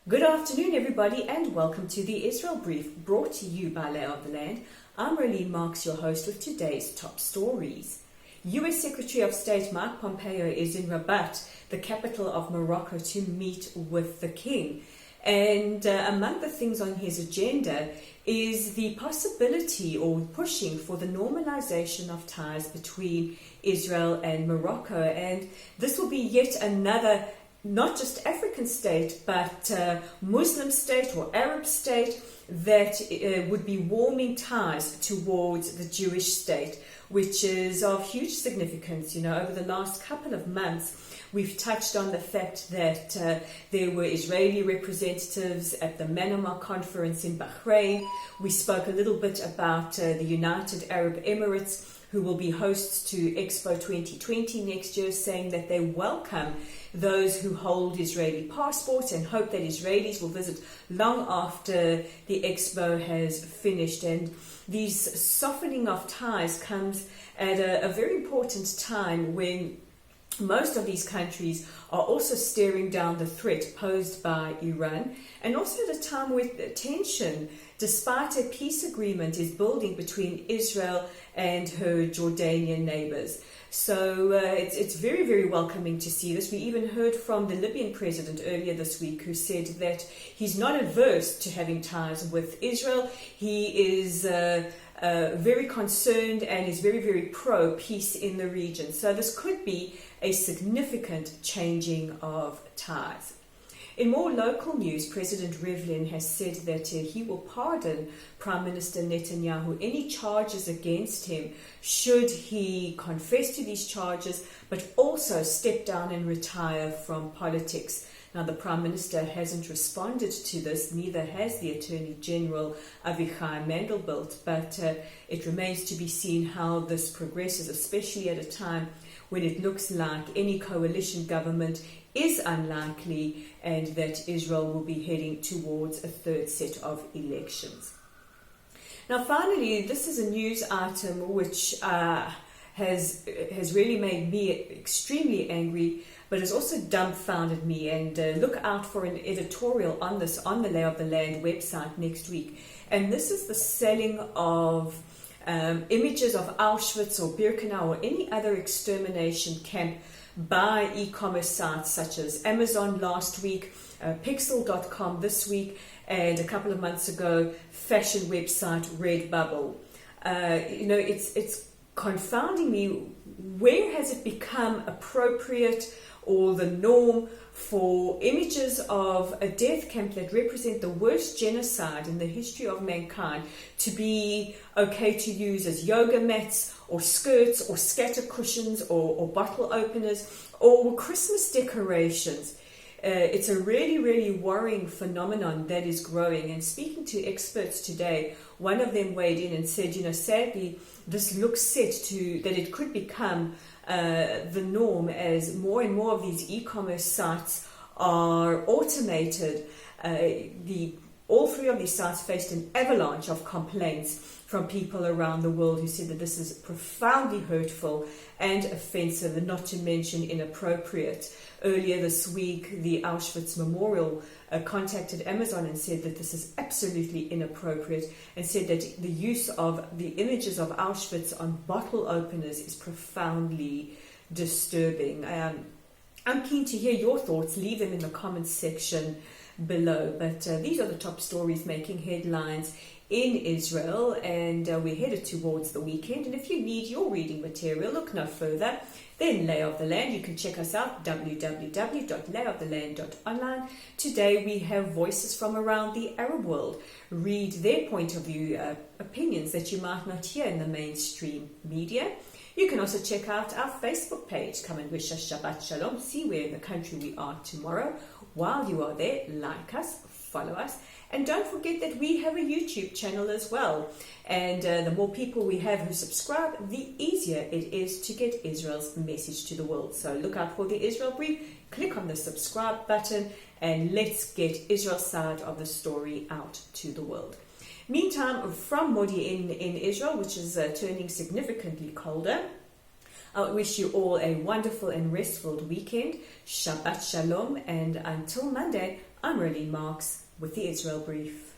Good afternoon, everybody, and welcome to the Israel Brief, brought to you by Lay of the Land. I'm Rivlin Marks, your host, with today's top stories. U.S. Secretary of State Mike Pompeo is in Rabat, the capital of Morocco, to meet with the king. And among the things on his agenda is the possibility or pushing for the normalization of ties between Israel and Morocco. And this will be yet another not just African state, but Muslim state or Arab state that would be warming ties towards the Jewish state, which is of huge significance. You know, over the last couple of months, we've touched on the fact that there were Israeli representatives at the Manama conference in Bahrain. We spoke a little bit about the United Arab Emirates, who will be hosts to Expo 2020 next year, saying that they welcome those who hold Israeli passports and hope that Israelis will visit long after the Expo has finished. And these softening of ties comes at a very important time when most of these countries are also staring down the threat posed by Iran, and also at a time where tension, despite a peace agreement, is building between Israel and her Jordanian neighbors. So it's very, very welcoming to see this. We even heard from the Libyan president earlier this week, who said that he's not averse to having ties with Israel. He is very concerned and is very, very pro-peace in the region. So this could be a significant changing of ties. In more local news, President Rivlin has said that he will pardon Prime Minister Netanyahu any charges against him should he confess to these charges, but also step down and retire from politics. Now, the Prime Minister hasn't responded to this, neither has the Attorney General Avichai Mandelblit, but it remains to be seen how this progresses, especially at a time when it looks like any coalition government is unlikely and that Israel will be heading towards a third set of elections. Now, finally, this is a news item which has really made me extremely angry, but has also dumbfounded me. And look out for an editorial on this on the Lay of the Land website next week. And this is the selling of images of Auschwitz or Birkenau or any other extermination camp by e-commerce sites such as Amazon last week, Pixel.com this week, and a couple of months ago, fashion website Redbubble. It's confounding me. Where has it become appropriate or the norm for images of a death camp that represent the worst genocide in the history of mankind to be okay to use as yoga mats or skirts or scatter cushions or bottle openers or Christmas decorations? It's a really, really worrying phenomenon that is growing. And speaking to experts today, one of them weighed in and said, sadly, this looks set to that it could become the norm as more and more of these e-commerce sites are automated. All three of these sites faced an avalanche of complaints from people around the world who said that this is profoundly hurtful and offensive, and not to mention inappropriate. Earlier this week, the Auschwitz Memorial contacted Amazon and said that this is absolutely inappropriate, and said that the use of the images of Auschwitz on bottle openers is profoundly disturbing. I'm keen to hear your thoughts. Leave them in the comments section below. But these are the top stories making headlines in Israel, and we're headed towards the weekend. And if you need your reading material, look no further than Lay of the Land. You can check us out, www.layoftheland.online. Today we have voices from around the Arab world. Read their point of view, opinions that you might not hear in the mainstream media. You can also check out our Facebook page. Come and wish us Shabbat Shalom. See where in the country we are tomorrow. While you are there, like us, follow us. And don't forget that we have a YouTube channel as well. And the more people we have who subscribe, the easier it is to get Israel's message to the world. So look out for the Israel Brief, click on the subscribe button, and let's get Israel's side of the story out to the world. Meantime, from Modi in Israel, which is turning significantly colder, I wish you all a wonderful and restful weekend. Shabbat Shalom, and until Monday, I'm Rolene Marks with the Israel Brief.